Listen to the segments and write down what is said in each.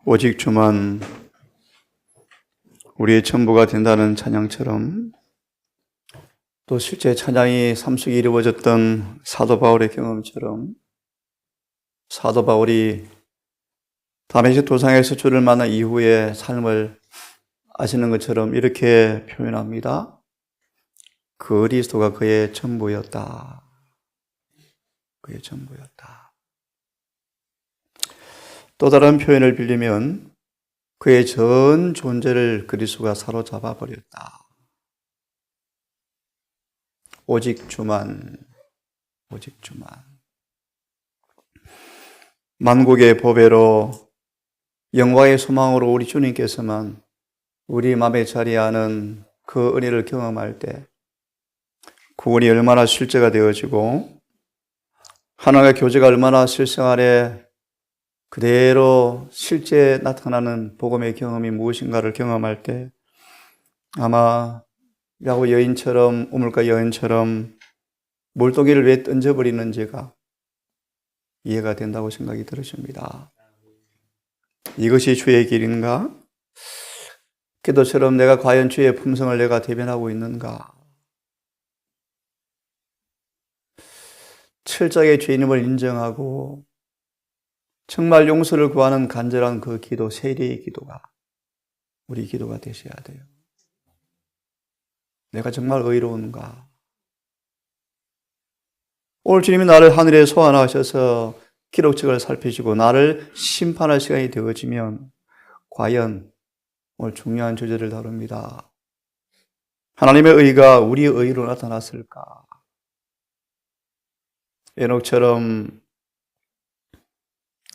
오직 주만 우리의 전부가 된다는 찬양처럼 또 실제 찬양이 삶 속에 이루어졌던 사도 바울의 경험처럼 사도 바울이 다메섹 도상에서 주를 만난 이후의 삶을 아시는 것처럼 이렇게 표현합니다. 그리스도가 그의 전부였다. 그의 전부였다. 또 다른 표현을 빌리면 그의 전 존재를 그리스도가 사로잡아 버렸다. 오직 주만, 오직 주만. 만국의 보배로 영광의 소망으로 우리 주님께서만 우리 마음에 자리하는 그 은혜를 경험할 때 구원이 얼마나 실제가 되어지고 하나님의 교제가 얼마나 실생활에 그대로 실제 나타나는 복음의 경험이 무엇인가를 경험할 때 아마 야곱 여인처럼 우물가 여인처럼 물고기를 왜 던져버리는지가 이해가 된다고 생각이 들으십니다. 이것이 주의 길인가? 기도처럼 내가 과연 주의 품성을 내가 대변하고 있는가? 철저하게 죄인임을 인정하고 정말 용서를 구하는 간절한 그 기도, 세리의 기도가 우리 기도가 되셔야 돼요. 내가 정말 의로운가? 오늘 주님이 나를 하늘에 소환하셔서 기록책을 살피시고 나를 심판할 시간이 되어지면 과연 오늘 중요한 주제를 다룹니다. 하나님의 의가 우리의 의로 나타났을까? 에녹처럼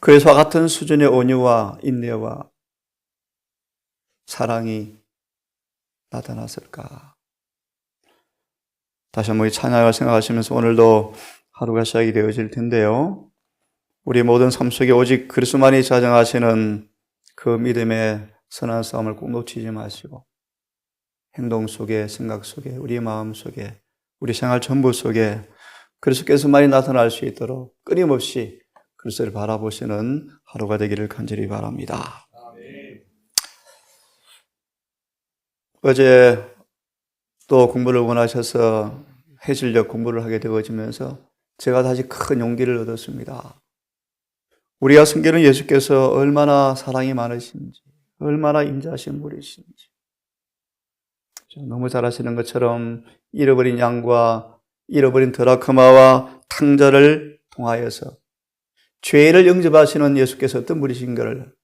그래서 같은 수준의 온유와 인내와 사랑이 나타났을까? 다시 한번 이 찬양을 생각하시면서 오늘도 하루가 시작이 되어질 텐데요. 우리 모든 삶 속에 오직 그리스도만이 자정하시는 그 믿음의 선한 싸움을 꼭 놓치지 마시고 행동 속에, 생각 속에, 우리 마음 속에, 우리 생활 전부 속에 그리스도께서만이 나타날 수 있도록 끊임없이 그리스도를 바라보시는 하루가 되기를 간절히 바랍니다. 어제 또 공부를 원하셔서 해질녘 공부를 하게 되어지면서 제가 다시 큰 용기를 얻었습니다. 우리가 섬기는 예수께서 얼마나 사랑이 많으신지, 얼마나 인자하신 분이신지. 너무 잘 아시는 것처럼 잃어버린 양과 잃어버린 드라크마와 탕자를 통하여서 죄를 영접하시는 예수께서 어떤 분이신가를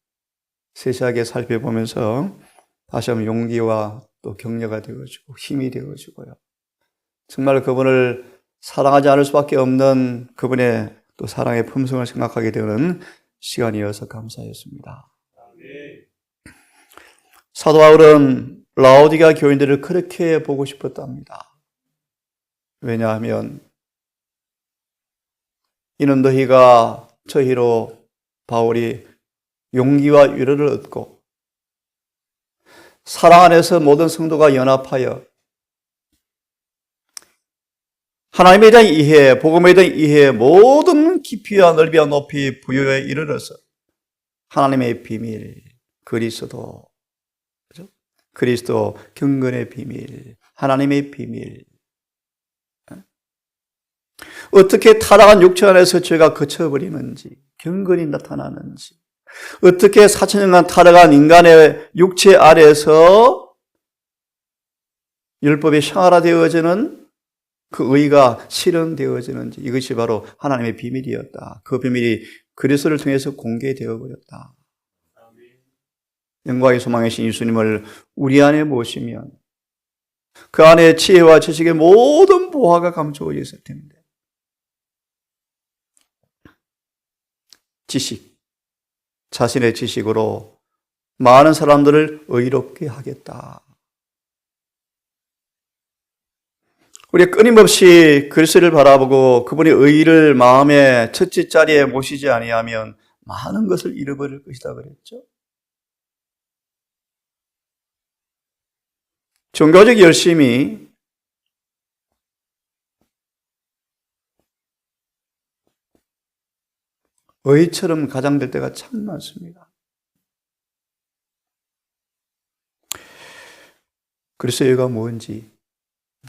세세하게 살펴보면서 다시 한번 용기와 또 격려가 되어지고 힘이 되어지고요. 정말 그분을 사랑하지 않을 수밖에 없는 그분의 또 사랑의 품성을 생각하게 되는 시간이어서 감사했습니다. 사도 바울은 라오디가 교인들을 그렇게 보고 싶었답니다. 왜냐하면 이는 너희가 저희로 바울이 용기와 위로를 얻고 사랑 안에서 모든 성도가 연합하여 하나님에 대한 이해, 복음에 대한 이해, 모든 깊이와 넓이와 높이 부여에 이르러서 하나님의 비밀, 그리스도, 그렇죠? 그리스도 경건의 비밀, 하나님의 비밀. 어떻게 타락한 육체 안에서 죄가 거쳐버리는지, 경건이 나타나는지, 어떻게 4,000년간 타락한 인간의 육체 아래에서 율법이 생활화되어지는 그 의가 실현되어지는지 이것이 바로 하나님의 비밀이었다. 그 비밀이 그리스도를 통해서 공개되어 버렸다. 영광의 소망이신 예수님을 우리 안에 모시면 그 안에 지혜와 지식의 모든 보화가 감추어져 있을 텐데 지식, 자신의 지식으로 많은 사람들을 의롭게 하겠다. 우리 끊임없이 그리스도를 바라보고 그분의 의를 마음의 첫째 자리에 모시지 아니하면 많은 것을 잃어버릴 것이다 그랬죠. 종교적 열심이 의처럼 가장될 때가 참 많습니다. 그리스도가 뭔지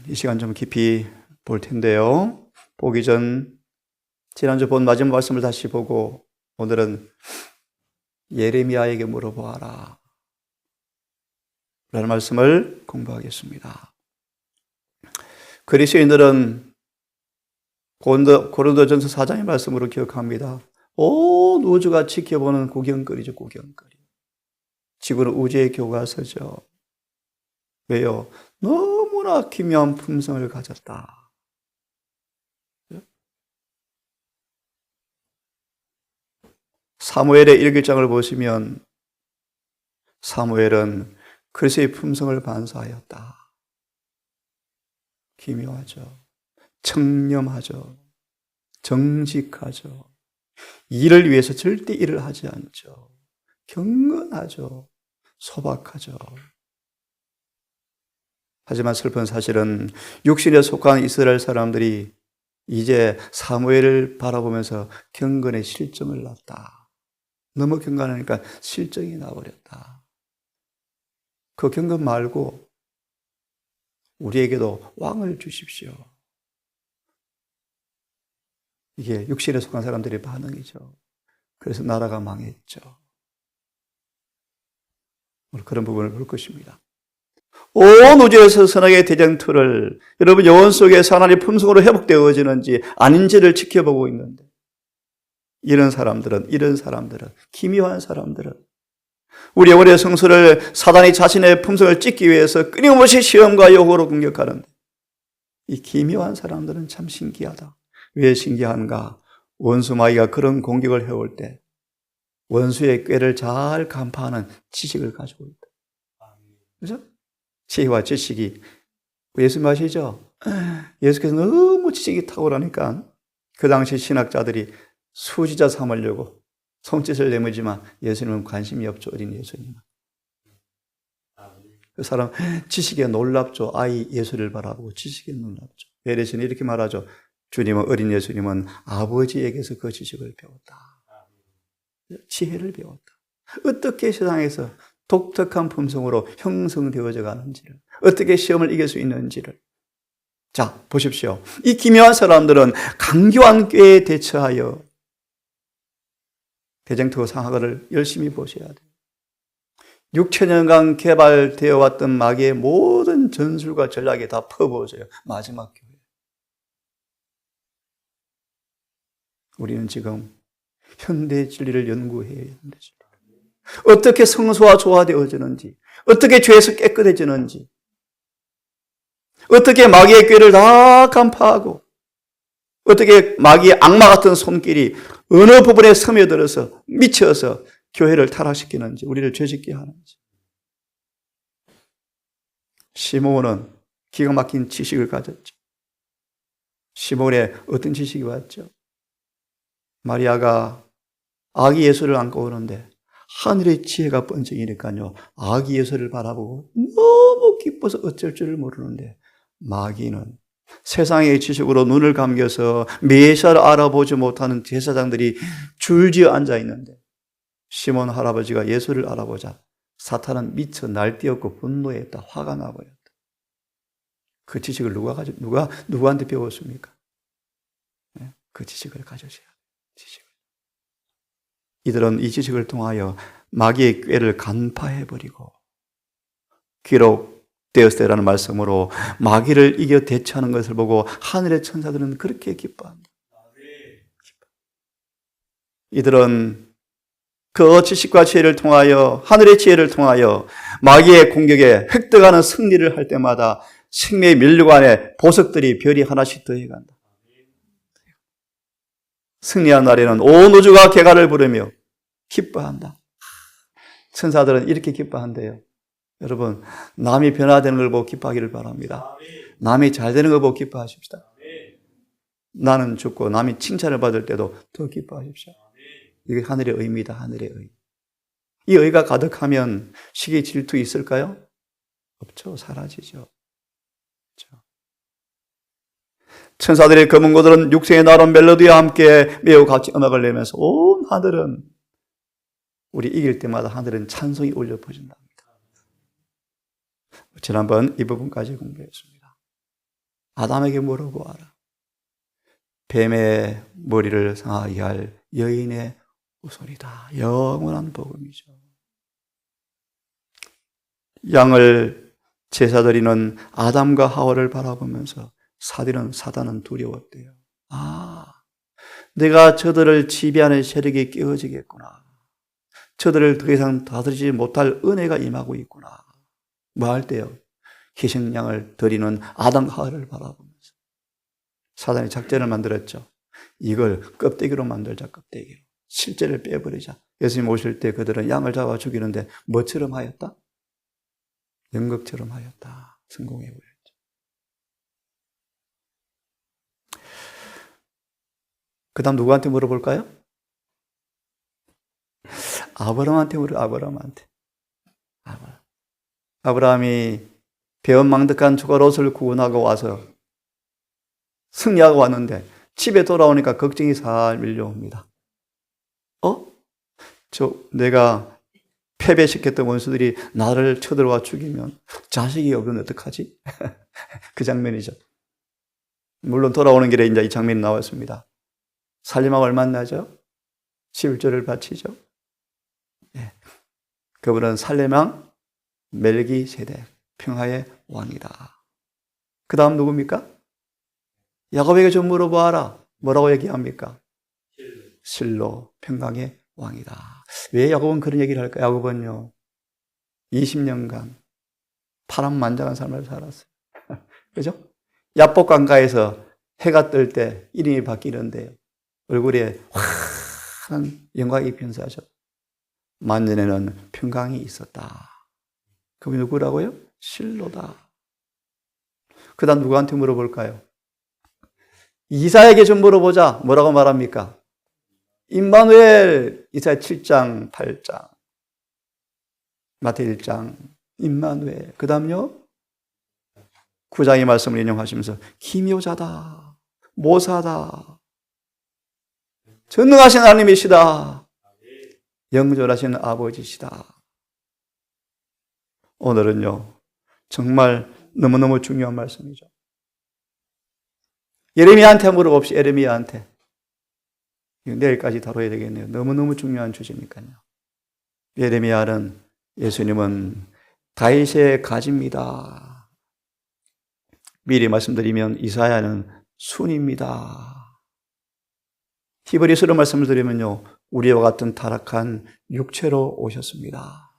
이 시간 좀 깊이 볼 텐데요. 보기 전 지난주 본 마지막 말씀을 다시 보고 오늘은 예레미야에게 물어보아라 라는 말씀을 공부하겠습니다. 그리스도인들은 고린도전서 4장의 말씀으로 기억합니다. 온 우주가 지켜보는 구경거리죠, 구경거리. 지구는 우주의 교과서죠. 왜요? 너무나 기묘한 품성을 가졌다. 사무엘의 1장을 보시면 사무엘은 그리스도의 품성을 반사하였다. 기묘하죠. 청렴하죠. 정직하죠. 일을 위해서 절대 일을 하지 않죠. 경건하죠. 소박하죠. 하지만 슬픈 사실은 육신에 속한 이스라엘 사람들이 이제 사무엘을 바라보면서 경건의 실정을 낳았다. 너무 경건하니까 실정이 나버렸다. 그 경건 말고 우리에게도 왕을 주십시오. 이게 육신에 속한 사람들의 반응이죠. 그래서 나라가 망했죠. 오늘 그런 부분을 볼 것입니다. 온 우주에서 선악의 대쟁투를 여러분 영혼 속에서 하나님의 품성으로 회복되어지는지 아닌지를 지켜보고 있는데 이런 사람들은 기묘한 사람들은 우리 영혼의 성수를 사단이 자신의 품성을 찢기 위해서 끊임없이 시험과 유혹으로 공격하는데 이 기묘한 사람들은 참 신기하다. 왜 신기한가? 원수 마귀가 그런 공격을 해올 때 원수의 꾀를 잘 간파하는 지식을 가지고 있다. 그렇죠? 지혜와 지식이 예수님 아시죠? 예수께서 너무 지식이 탁월하니까 그 당시 신학자들이 수지자 삼으려고 손짓을 내밀지만 예수님은 관심이 없죠. 어린 예수님은. 그 사람 지식에 놀랍죠. 아이 예수를 바라보고 지식에 놀랍죠. 베레시는 이렇게 말하죠. 주님은 어린 예수님은 아버지에게서 그 지식을 배웠다. 지혜를 배웠다. 어떻게 세상에서 독특한 품성으로 형성되어져 가는지를, 어떻게 시험을 이길 수 있는지를. 자, 보십시오. 이 기묘한 사람들은 강교한 꾀에 대처하여 대쟁투 상하를 열심히 보셔야 돼요. 6,000년간 개발되어 왔던 마귀의 모든 전술과 전략이 다 퍼부어져요. 마지막 교회. 우리는 지금 현대 진리를 연구해야 하는데 어떻게 성소와 조화되어지는지, 어떻게 죄에서 깨끗해지는지, 어떻게 마귀의 꾀를 다 간파하고, 어떻게 마귀의 악마 같은 손길이 어느 부분에 스며들어서 미쳐서 교회를 타락시키는지, 우리를 죄짓게 하는지. 시므온은 기가 막힌 지식을 가졌죠. 시므온에 어떤 지식이 왔죠? 마리아가 아기 예수를 안고 오는데 하늘의 지혜가 번쩍이니까요, 아기 예수를 바라보고 너무 기뻐서 어쩔 줄을 모르는데 마귀는 세상의 지식으로 눈을 감겨서 메시아를 알아보지 못하는 제사장들이 줄지어 앉아 있는데 시몬 할아버지가 예수를 알아보자 사탄은 미쳐 날뛰었고 분노했다. 화가 나버렸다. 그 지식을 누구한테 배웠습니까? 그 지식을 가져셔야 돼요. 지식을. 이들은 이 지식을 통하여 마귀의 꾀를 간파해버리고 기록되었을 때라는 말씀으로 마귀를 이겨 대처하는 것을 보고 하늘의 천사들은 그렇게 기뻐합니다. 이들은 그 지식과 지혜를 통하여 하늘의 지혜를 통하여 마귀의 공격에 획득하는 승리를 할 때마다 생명의 면류관에 보석들이 별이 하나씩 더해간다. 승리한 날에는 온 우주가 개가를 부르며 기뻐한다. 천사들은 이렇게 기뻐한대요. 여러분, 남이 변화되는 걸 보고 기뻐하기를 바랍니다. 남이 잘 되는 걸 보고 기뻐하십시다. 나는 죽고 남이 칭찬을 받을 때도 더 기뻐하십시오. 이게 하늘의 의입니다. 하늘의 의. 이 의가 가득하면 시기 질투 있을까요? 없죠. 사라지죠. 그렇죠. 천사들의 검은고들은 육생의 나름 멜로디와 함께 매우 같이 음악을 내면서 온 하늘은 우리 이길 때마다 하늘은 찬송이 울려 퍼진답니다. 지난번 이 부분까지 공부했습니다. 아담에게 물어보아라. 뱀의 머리를 상하게 할 여인의 후손이다. 영원한 복음이죠. 양을 제사드리는 아담과 하와를 바라보면서 사단은 두려웠대요. 내가 저들을 지배하는 세력이 깨어지겠구나. 저들을 더 이상 다스리지 못할 은혜가 임하고 있구나. 뭐 할 때요? 희생양을 드리는 아담과 하와를 바라보면서 사단이 작전을 만들었죠. 이걸 껍데기로 만들자, 껍데기로. 실제를 빼버리자. 예수님 오실 때 그들은 양을 잡아 죽이는데 뭐처럼 하였다? 연극처럼 하였다. 성공해버렸죠. 그 다음 누구한테 물어볼까요? 아브라함한테 아브라함한테. 아브라함이 배은망덕한 주가 롯을 구원하고 와서 승리하고 왔는데 집에 돌아오니까 걱정이 살 밀려옵니다. 내가 패배시켰던 원수들이 나를 쳐들어와 죽이면 자식이 없으면 어떡하지? 그 장면이죠. 물론 돌아오는 길에 이제 이 장면이 나왔습니다. 살림하고 얼마 나죠? 11조를 바치죠. 네. 그분은 살림왕 멜기세덱, 평화의 왕이다. 그 다음 누굽니까? 야곱에게 좀 물어봐라. 뭐라고 얘기합니까? 실로, 평강의 왕이다. 왜 야곱은 그런 얘기를 할까요? 야곱은요, 20년간 파란만장한 삶을 살았어요. 그죠? 야복 강가에서 해가 뜰 때 이름이 바뀌는데요. 얼굴에 환한 영광이 변사하죠. 만년에는 평강이 있었다. 그분이 누구라고요? 실로다. 그 다음 누구한테 물어볼까요? 이사에게 좀 물어보자. 뭐라고 말합니까? 임마누엘. 이사야 7장, 8장, 마태 1장, 임마누엘. 그 다음요, 9장의 말씀을 인용하시면서 기묘자다, 모사다, 전능하신 하나님이시다, 영존하신 아버지시다. 오늘은요, 정말 너무너무 중요한 말씀이죠. 예레미야한테 물어봅시다. 예레미야한테. 내일까지 다뤄야 되겠네요. 너무너무 중요한 주제니까요. 예레미야는 예수님은 다윗의 가지입니다. 미리 말씀드리면 이사야는 순입니다. 히브리서로 말씀을 드리면요, 우리와 같은 타락한 육체로 오셨습니다.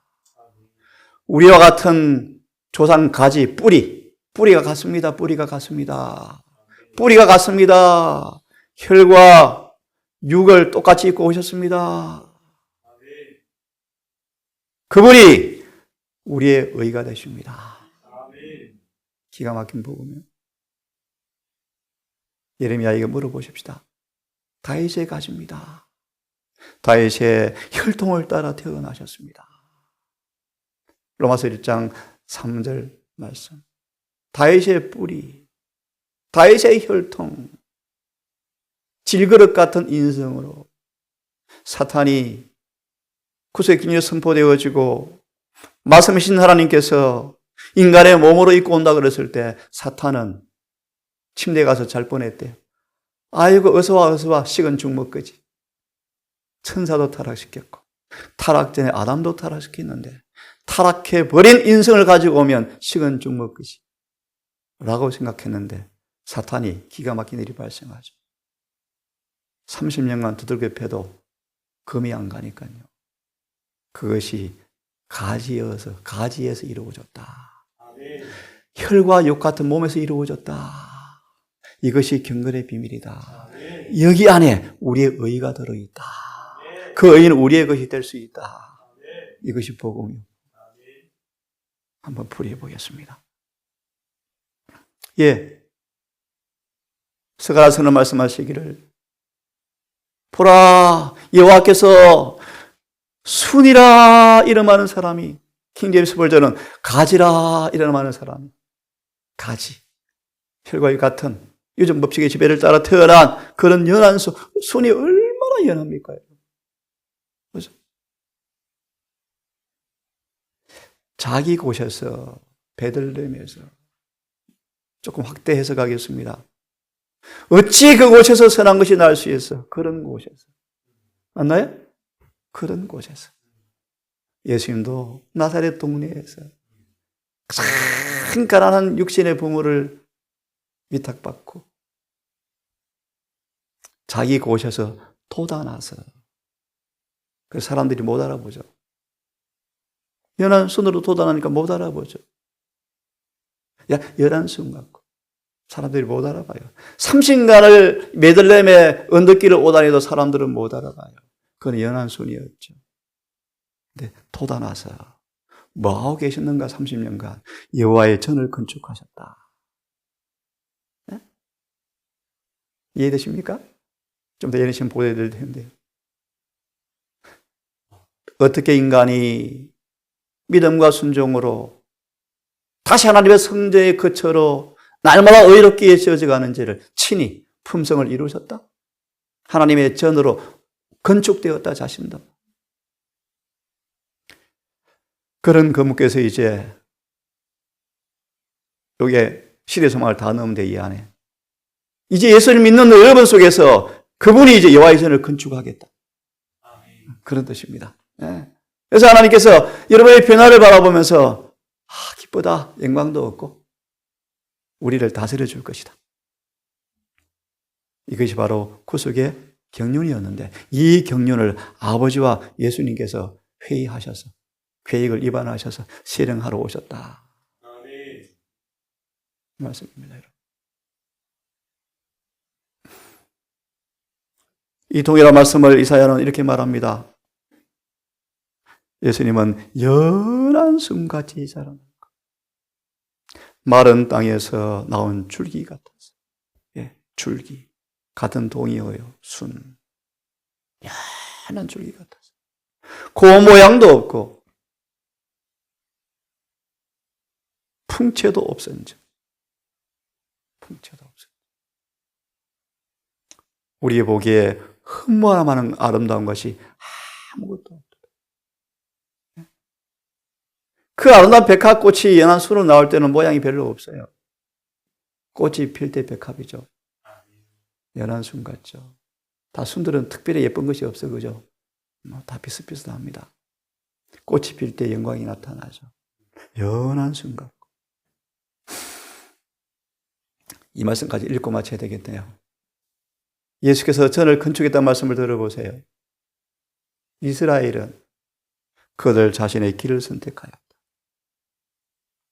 우리와 같은 조상 가지, 뿌리가 같습니다. 뿌리가 같습니다. 뿌리가 같습니다. 혈과 육을 똑같이 입고 오셨습니다. 그분이 우리의 의가 되십니다. 기가 막힌 복음이요. 예레미야에게 물어보십시다. 다윗의 가지입니다. 다윗의 혈통을 따라 태어나셨습니다. 로마서 1장 3절 말씀. 다윗의 뿌리, 다윗의 혈통, 질그릇 같은 인성으로 사탄이 구속의 기능이 선포되어지고 말씀이신 하나님께서 인간의 몸으로 입고 온다 그랬을 때 사탄은 침대에 가서 잘 뻔했대요. 아이고 어서 와 식은 죽 먹거지. 천사도 타락시켰고 타락 전에 아담도 타락시켰는데 타락해버린 인성을 가지고 오면 식은 죽 먹거지 라고 생각했는데 사탄이 기가 막힌 일이 발생하죠. 30년간 두들겨 패도 금이 안 가니까요. 그것이 가지에서 이루어졌다. 혈과 육 같은 몸에서 이루어졌다. 이것이 경건의 비밀이다. 여기 안에 우리의 의가 들어있다. 그 의는 우리의 것이 될 수 있다. 이것이 복음이요. 한번 풀이해 보겠습니다. 스가랴서는 말씀하시기를 보라 여호와께서 순이라 이름하는 사람이, 킹제임스 버전은 가지라 이름하는 사람이, 가지, 혈과 육 같은 요즘 법칙의 지배를 따라 태어난 그런 연한 순이 얼마나 연합니까? 그렇죠? 자기 곳에서 베들레헴에서. 조금 확대 해석하겠습니다. 어찌 그곳에서 선한 것이 날 수 있어? 그런 곳에서. 맞나요? 그런 곳에서. 예수님도 나사렛 동네에서 큰 가난한 육신의 부모를 위탁받고 자기 곳에서 도단나서 그 사람들이 못 알아보죠. 연한 손으로 도단하니까 못 알아보죠. 연한 손 갖고 사람들이 못 알아봐요. 30년을 베들레헴의 언덕길을 오다니도 사람들은 못 알아봐요. 그건 연한 손이었죠. 근데 도단나서 뭐하고 계셨는가 30년간 여호와의 전을 건축하셨다. 네? 이해되십니까? 좀 더 예리심 보여드릴 텐데요. 어떻게 인간이 믿음과 순종으로 다시 하나님의 성전의 거처로 날마다 의롭게 지어져가는 죄를 친히 품성을 이루셨다. 하나님의 전으로 건축되었다 자신도. 그런 건물께서 이제 여기에 시대소망을 다 넣으면 돼, 이 안에. 이제 예수를 믿는 여러분 속에서 그분이 이제 여호와의 전을 건축하겠다. 그런 뜻입니다. 네. 그래서 하나님께서 여러분의 변화를 바라보면서 기쁘다, 영광도 없고 우리를 다스려 줄 것이다. 이것이 바로 구속의 경륜이었는데 이 경륜을 아버지와 예수님께서 회의하셔서 계획을 입안하셔서 실행하러 오셨다. 말씀입니다. 여러분. 이 동일한 말씀을 이사야는 이렇게 말합니다. 예수님은 연한 순같이 자라는 것. 마른 땅에서 나온 줄기 같아서. 예, 줄기. 같은 동이어요. 순. 연한 줄기 같아서. 그 모양도 없고 풍채도 없었죠. 풍채도 없었죠. 우리의 보기에 흠모하는 아름다운 것이 아무것도 없다. 그 아름다운 백합꽃이 연한 순으로 나올 때는 모양이 별로 없어요. 꽃이 필 때 백합이죠. 연한 순 같죠. 다 순들은 특별히 예쁜 것이 없어, 그죠? 다 비슷비슷합니다. 꽃이 필 때 영광이 나타나죠. 연한 순 같고. 이 말씀까지 읽고 마쳐야 되겠네요. 예수께서 전을 건축했다는 말씀을 들어보세요. 이스라엘은 그들 자신의 길을 선택하였다.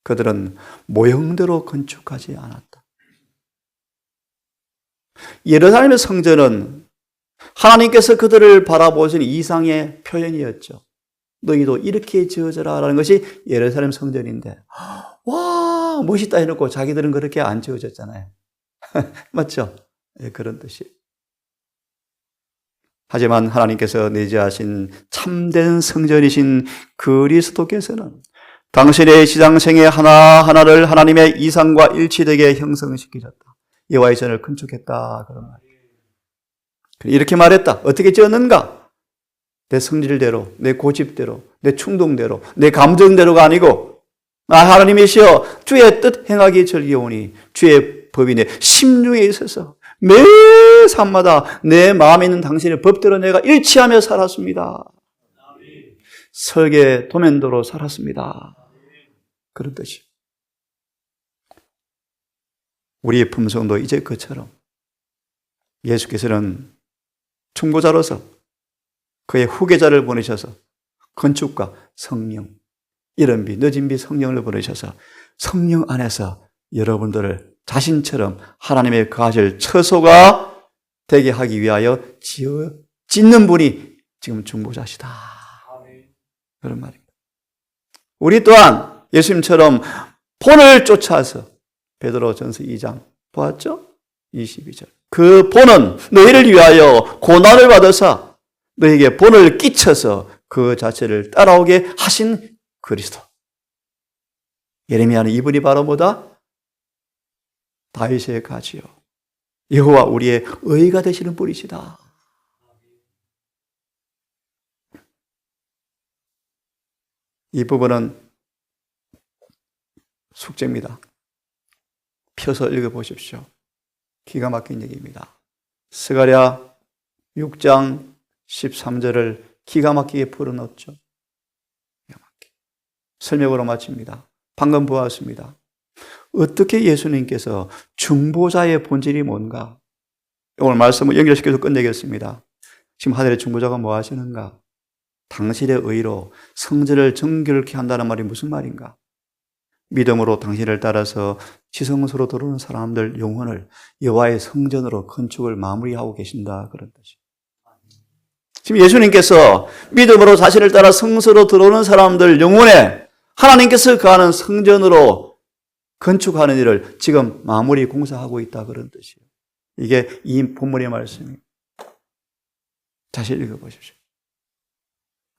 그들은 모형대로 건축하지 않았다. 예루살렘의 성전은 하나님께서 그들을 바라보시는 이상의 표현이었죠. 너희도 이렇게 지어져라라는 것이 예루살렘 성전인데 와 멋있다 해놓고 자기들은 그렇게 안 지어졌잖아요. 맞죠? 네, 그런 뜻이. 하지만 하나님께서 내재하신 참된 성전이신 그리스도께서는 당신의 지장생애 하나하나를 하나님의 이상과 일치되게 형성시키셨다. 여호와의 전을 건축했다. 그런 말이에요. 이렇게 말했다. 어떻게 지었는가? 내 성질대로, 내 고집대로, 내 충동대로, 내 감정대로가 아니고 하나님이시여 주의 뜻 행하기 즐기오니 주의 법이 내 심중에 있어서 매 삶마다 내 마음에 있는 당신의 법대로 내가 일치하며 살았습니다. 설계 도면도로 살았습니다. 그런 뜻이. 우리의 품성도 이제 그처럼 예수께서는 충고자로서 그의 후계자를 보내셔서 건축가, 성령, 이른 비, 늦은 비 성령을 보내셔서 성령 안에서 여러분들을 자신처럼 하나님의 거하실 처소가 되게 하기 위하여 짓는 분이 지금 중보자시다. 그런 말입니다. 우리 또한 예수님처럼 본을 쫓아서 베드로전서 2장 보았죠? 22절. 그 본은 너희를 위하여 고난을 받으사 너희에게 본을 끼쳐서 그 자체를 따라오게 하신 그리스도. 예레미야는 이분이 바로 뭐다? 다윗의 가지요. 여호와 우리의 의가 되시는 분이시다. 이 부분은 숙제입니다. 펴서 읽어보십시오. 기가 막힌 얘기입니다. 스가랴 6장 13절을 기가 막히게 풀어넣었죠. 기가 막히게. 설명으로 마칩니다. 방금 보았습니다. 어떻게 예수님께서 중보자의 본질이 뭔가? 오늘 말씀을 연결시켜서 끝내겠습니다. 지금 하늘의 중보자가 뭐 하시는가? 당신의 의로 성전을 정결케 한다는 말이 무슨 말인가? 믿음으로 당신을 따라서 지성소로 들어오는 사람들 영혼을 여호와의 성전으로 건축을 마무리하고 계신다, 그런 뜻이에요. 지금 예수님께서 믿음으로 자신을 따라 성소로 들어오는 사람들 영혼에 하나님께서 거하는 성전으로 건축하는 일을 지금 마무리 공사하고 있다, 그런 뜻이에요. 이게 이 본문의 말씀이에요. 다시 읽어보십시오.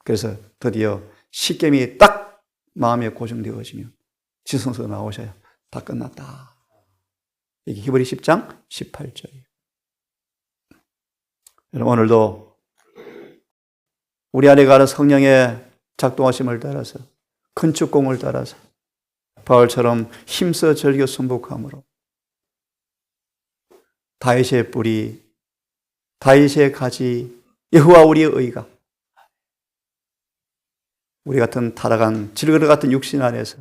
그래서 드디어 십계명이 딱 마음에 고정되어지면 지성소 나오셔요. 다 끝났다. 이게 히브리 10장 18절이에요. 여러분, 오늘도 우리 안에 가는 성령의 작동하심을 따라서 건축공을 따라서 바울처럼 힘써 즐겨 순복함으로 다윗의 뿌리, 다윗의 가지, 여호와 우리의 의가 우리 같은 타락한 질그릇 같은 육신 안에서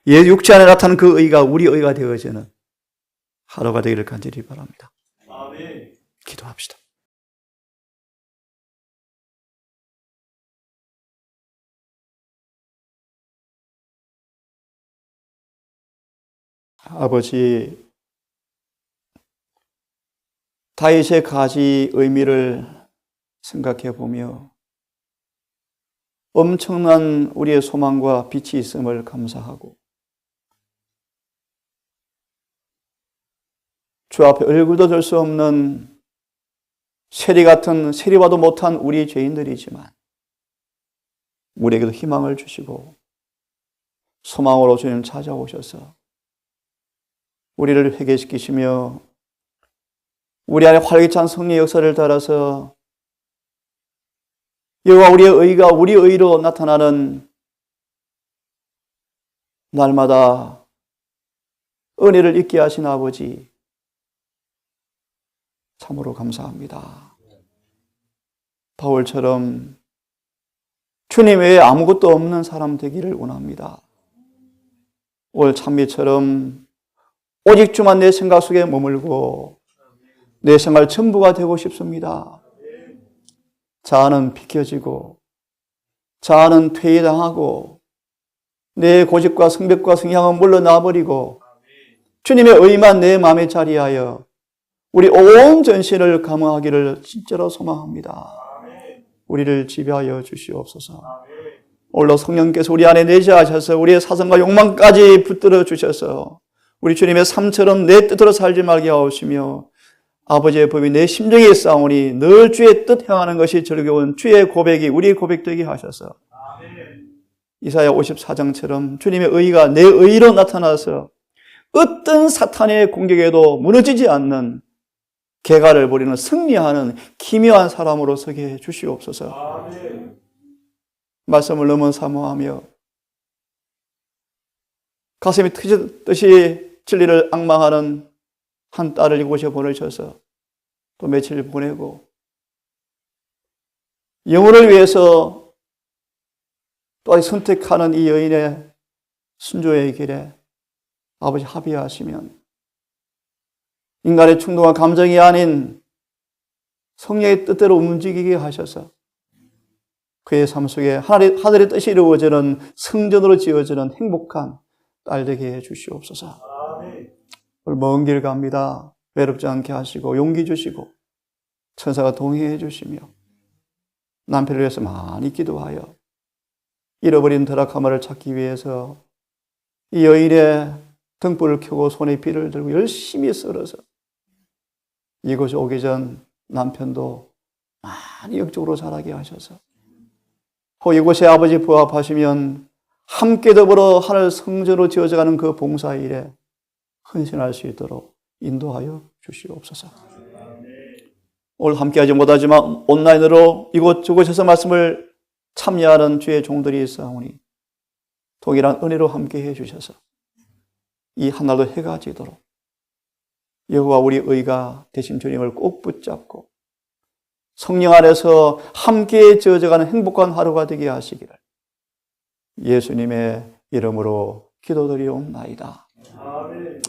육체 안에 나타난 그 의가 우리 의가 되어지는 하루가 되기를 간절히 바랍니다. 아멘. 기도합시다. 아버지, 다윗의 가지 의미를 생각해 보며 엄청난 우리의 소망과 빛이 있음을 감사하고 주 앞에 얼굴도 들 수 없는 세리와도 못한 우리 죄인들이지만 우리에게도 희망을 주시고 소망으로 주님 찾아오셔서 우리를 회개시키시며 우리 안에 활기찬 성령의 역사를 따라서 여호와 우리의 의가 우리 의로 나타나는 날마다 은혜를 잊게 하신 아버지, 참으로 감사합니다. 바울처럼 주님 외에 아무것도 없는 사람 되기를 원합니다. 오늘 찬미처럼 오직 주만 내 생각 속에 머물고 내 생활 전부가 되고 싶습니다. 자아는 비켜지고 자아는 퇴위당하고 내 고집과 성벽과 성향은 물러나버리고 주님의 의만 내 마음에 자리하여 우리 온 전신을 감화하기를 진짜로 소망합니다. 우리를 지배하여 주시옵소서. 오늘도 성령께서 우리 안에 내재하셔서 우리의 사상과 욕망까지 붙들어 주셔서 우리 주님의 삶처럼 내 뜻으로 살지 말게 하옵시며 아버지의 법이 내 심정에 싸우니 늘 주의 뜻 행하는 것이 즐거운 주의 고백이 우리의 고백되게 하셔서 이사야 54장처럼 주님의 의가 내 의로 나타나서 어떤 사탄의 공격에도 무너지지 않는 개가를 부리는 승리하는 기묘한 사람으로 서게 해 주시옵소서. 아멘. 말씀을 너무 사모하며 가슴이 터지듯이 진리를 앙망하는 한 딸을 이곳에 보내셔서 또 며칠 보내고 영혼을 위해서 또 선택하는 이 여인의 순조의 길에 아버지 합의하시면 인간의 충동과 감정이 아닌 성령의 뜻대로 움직이게 하셔서 그의 삶 속에 하늘의 뜻이 이루어지는 성전으로 지어지는 행복한 딸 되게 해 주시옵소서. 오늘 먼 길 갑니다. 외롭지 않게 하시고 용기 주시고 천사가 동행해 주시며 남편을 위해서 많이 기도하여 잃어버린 드라카마를 찾기 위해서 이 여인의 등불을 켜고 손에 비를 들고 열심히 썰어서 이곳에 오기 전 남편도 많이 영적으로 자라게 하셔서 이곳에 아버지 부합하시면 함께 더불어 하늘 성전으로 지어져가는 그 봉사일에 헌신할 수 있도록 인도하여 주시옵소서. 오늘 함께하지 못하지만 온라인으로 이곳저곳에서 말씀을 참여하는 주의 종들이 있사오니 동일한 은혜로 함께해 주셔서 이 하나도 해가 지도록 여호와 우리 의가 되신 주님을 꼭 붙잡고 성령 안에서 함께 젖어가는 행복한 하루가 되게 하시기를 예수님의 이름으로 기도드리옵나이다. 아멘.